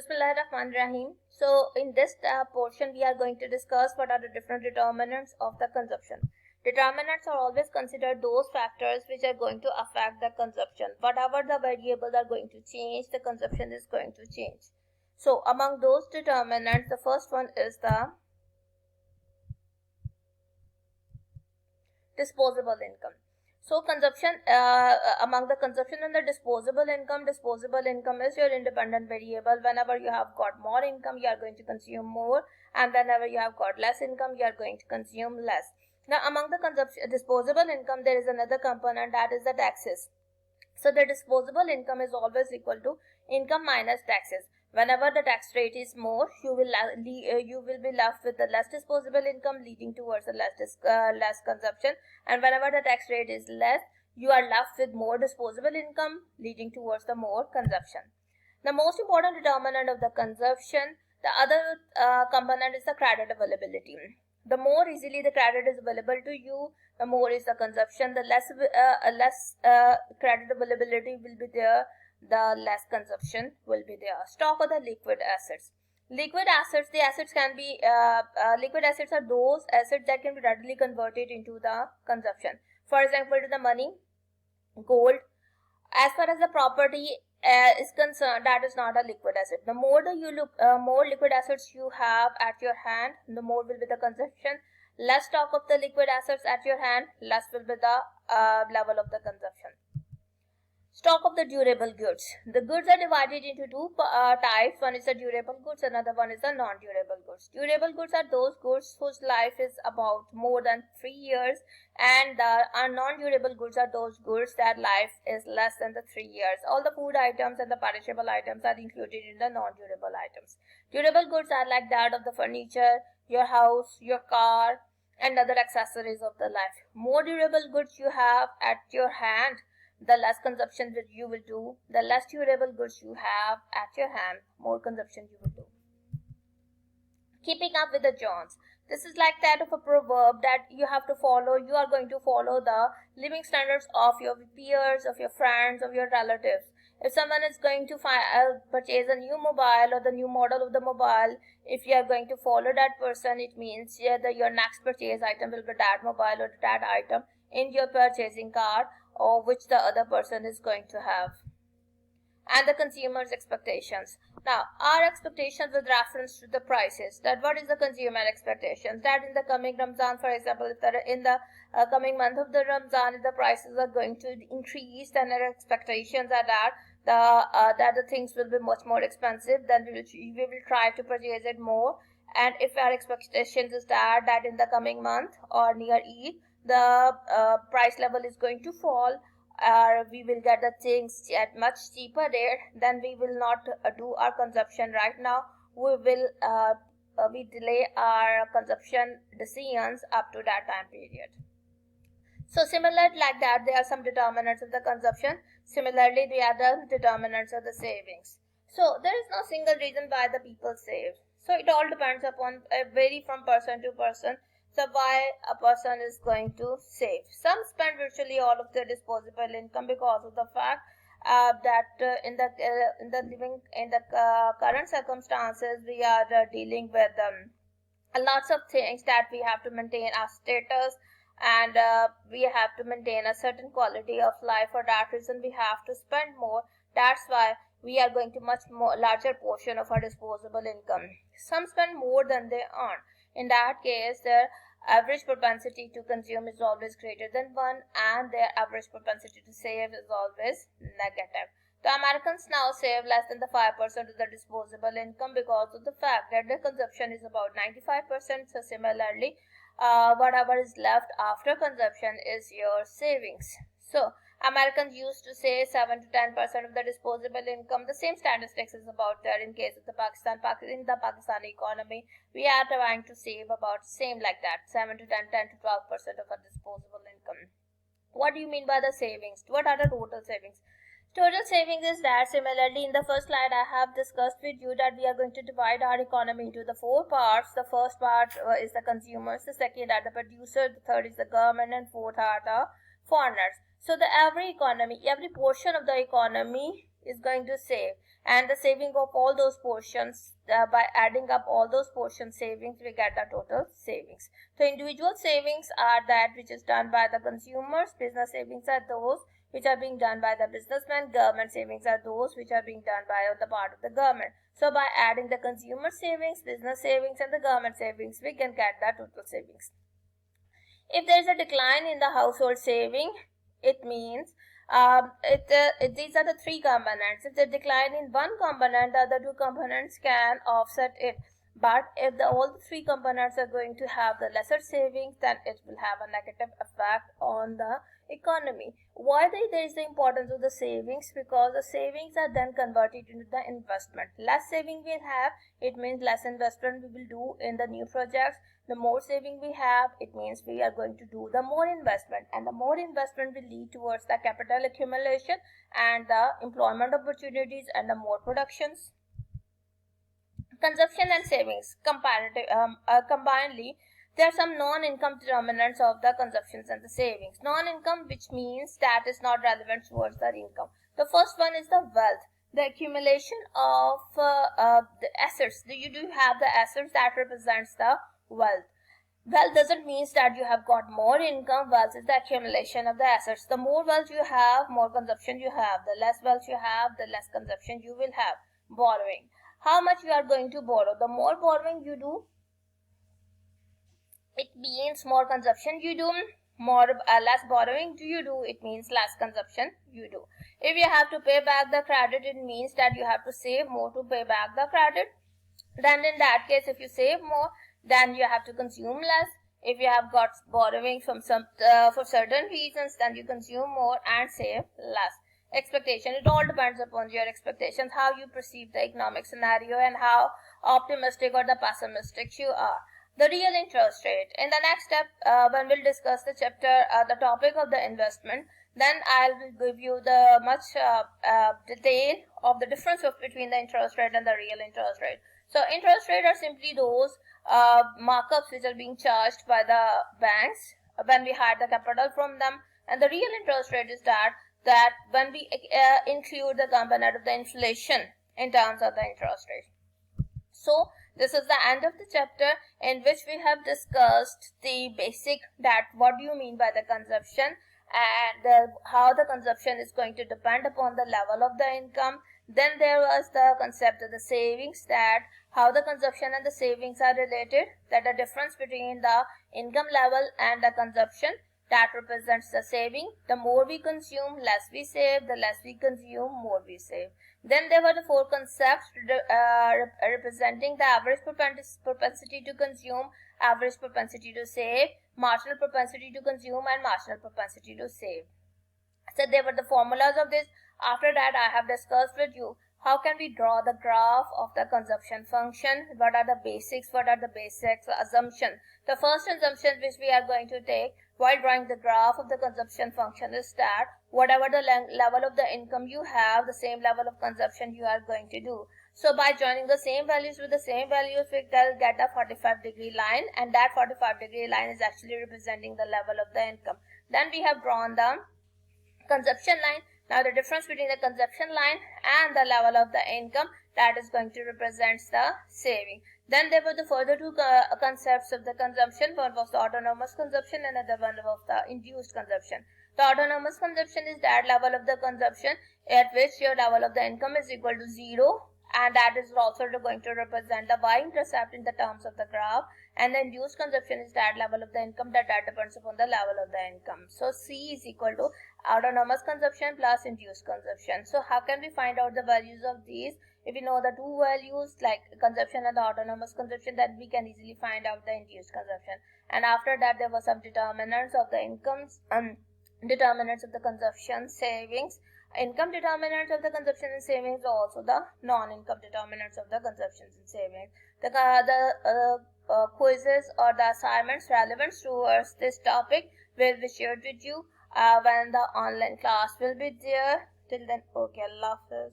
Bismillahirrahmanirrahim. So in this portion we are going to discuss what are the different determinants of the consumption. Determinants are always considered those factors which are going to affect the consumption. Whatever the variables are going to change, the consumption is going to change. So among those determinants, the first one is the disposable income. So consumption, among the consumption and the disposable income is your independent variable. Whenever you have got more income, you are going to consume more, and whenever you have got less income, you are going to consume less. Now among the disposable income, there is another component, that is the taxes. So the disposable income is always equal to income minus taxes. Whenever the tax rate is more, you will be left with the less disposable income, leading towards the less consumption. And whenever the tax rate is less, you are left with more disposable income, leading towards the more consumption. The most important determinant of the consumption, the other component, is the credit availability. The more easily the credit is available to you, the more is the consumption. The less credit availability will be there, the less consumption will be there. Stock of the liquid assets. Liquid assets, the assets can be liquid assets are those assets that can be readily converted into the consumption. For example, the money, gold. As far as the property is concerned, that is not a liquid asset. The more more liquid assets you have at your hand, the more will be the consumption. Less stock of the liquid assets at your hand, less will be the level of the consumption. Stock of the durable goods. The goods are divided into two types. One is the durable goods, another one is the non-durable goods. Durable goods are those goods whose life is about more than 3 years, and the non-durable goods are those goods that life is less than the 3 years. All the food items and the perishable items are included in the non-durable items. Durable goods are like that of the furniture, your house, your car, and other accessories of the life. More durable goods you have at your hand, the less consumption that you will do. The less durable goods you have at your hand, more consumption you will do. Keeping up with the Jones. This is like that of a proverb that you have to follow. You are going to follow the living standards of your peers, of your friends, of your relatives. If someone is going to purchase a new mobile or the new model of the mobile, if you are going to follow that person, it means your next purchase item will be that mobile or that item in your purchasing cart, or which the other person is going to have. And the consumer's expectations. Now, our expectations with reference to the prices. That what is the consumer expectations? That in the coming Ramzan, for example, if in the coming month of the Ramzan, if the prices are going to increase, then our expectations are that the things will be much more expensive. Then we will try to purchase it more. And if our expectations is that in the coming month or near Eid, the price level is going to fall, or we will get the things at much cheaper rate, then we will not do our consumption right now. We will we delay our consumption decisions up to that time period. So similarly, like that, there are some determinants of the consumption. Similarly, the other determinants of the savings. So there is no single reason why the people save. So it all depends upon vary from person to person. So why a person is going to save. Some spend virtually all of their disposable income because of the fact that in the current circumstances, we are dealing with lots of things that we have to maintain our status, and we have to maintain a certain quality of life. For that reason, we have to spend more. That's why we are going to much more larger portion of our disposable income. Some spend more than they earn. In that case, their average propensity to consume is always greater than 1, and their average propensity to save is always negative. The Americans now save less than the 5% of their disposable income because of the fact that their consumption is about 95%. So similarly, whatever is left after consumption is your savings. So Americans used to save 7 to 10% of the disposable income. The same statistics is about there in case of the in the Pakistani economy. We are trying to save about same like that, 7 to 10 to 12% of our disposable income. What do you mean by the savings? What are the total savings? Total savings is that similarly in the first slide I have discussed with you that we are going to divide our economy into the 4 parts. The first part is the consumers, the second are the producers, the third is the government, and fourth are the foreigners. So the every portion of the economy is going to save, and the saving of all those portions, by adding up all those portion savings, we get the total savings. So individual savings are that which is done by the consumers, business savings are those which are being done by the businessman, government savings are those which are being done by the part of the government. So by adding the consumer savings, business savings and the government savings, we can get the total savings. If there is a decline in the household saving, it means these are the three components. If they decline in one component, the other two components can offset it. But if all the three components are going to have the lesser savings, then it will have a negative effect on the economy. Why there is the importance of the savings? Because the savings are then converted into the investment. Less saving we'll have, it means less investment we will do in the new projects. The more saving we have, it means we are going to do the more investment, and the more investment will lead towards the capital accumulation and the employment opportunities and the more productions. Consumption and savings combinedly, there are some non-income determinants of the consumptions and the savings. Non-income, which means that is not relevant towards the income. The first one is the wealth, the accumulation of the assets. You do have the assets that represents the wealth. Wealth doesn't mean that you have got more income. Wealth is the accumulation of the assets. The more wealth you have, more consumption you have. The less wealth you have, the less consumption you will have. Borrowing. How much you are going to borrow? The more borrowing you do, it means more consumption you do. Less borrowing you do, it means less consumption you do. If you have to pay back the credit, it means that you have to save more to pay back the credit. Then in that case, if you save more, then you have to consume less. If you have got borrowing from for certain reasons, then you consume more and save less. Expectation, it all depends upon your expectations, how you perceive the economic scenario and how optimistic or the pessimistic you are. The real interest rate. In the next step, when we'll discuss the chapter, the topic of the investment, then I'll give you the much detail of the difference between the interest rate and the real interest rate. So interest rate are simply those markups which are being charged by the banks when we hide the capital from them, and the real interest rate is that when we include the component of the inflation in terms of the interest rate. So this is the end of the chapter, in which we have discussed the basic, that what do you mean by the consumption, and how the consumption is going to depend upon the level of the income. Then there was the concept of the savings, that how the consumption and the savings are related, that the difference between the income level and the consumption, that represents the saving. The more we consume, less we save. The less we consume, more we save. Then there were the four concepts representing the average propensity to consume, average propensity to save, marginal propensity to consume, and marginal propensity to save. So there were the formulas of this. After that, I have discussed with you how can we draw the graph of the consumption function, what are the basics, what are the basics assumptions. The first assumption which we are going to take while drawing the graph of the consumption function is that whatever the level of the income you have, the same level of consumption you are going to do. So by joining the same values with the same values, we can get a 45-degree line, and that 45-degree line is actually representing the level of the income. Then we have drawn the consumption line. Now the difference between the consumption line and the level of the income, that is going to represent the saving. Then there were the further two concepts of the consumption. One was the autonomous consumption and another one was the induced consumption. The autonomous consumption is that level of the consumption at which your level of the income is equal to 0, and that is also going to represent the y-intercept in the terms of the graph. And the induced consumption is that level of the income that depends upon the level of the income. So C is equal to autonomous consumption plus induced consumption. So how can we find out the values of these? If we know the two values like consumption and the autonomous consumption, then we can easily find out the induced consumption. And after that, there were some determinants of the incomes, determinants of the consumption, savings. Income determinants of the consumption and savings are also the non-income determinants of the consumptions and savings. The quizzes or the assignments relevant towards this topic will be shared with you when the online class will be there. Till then, okay, Allah Hafiz.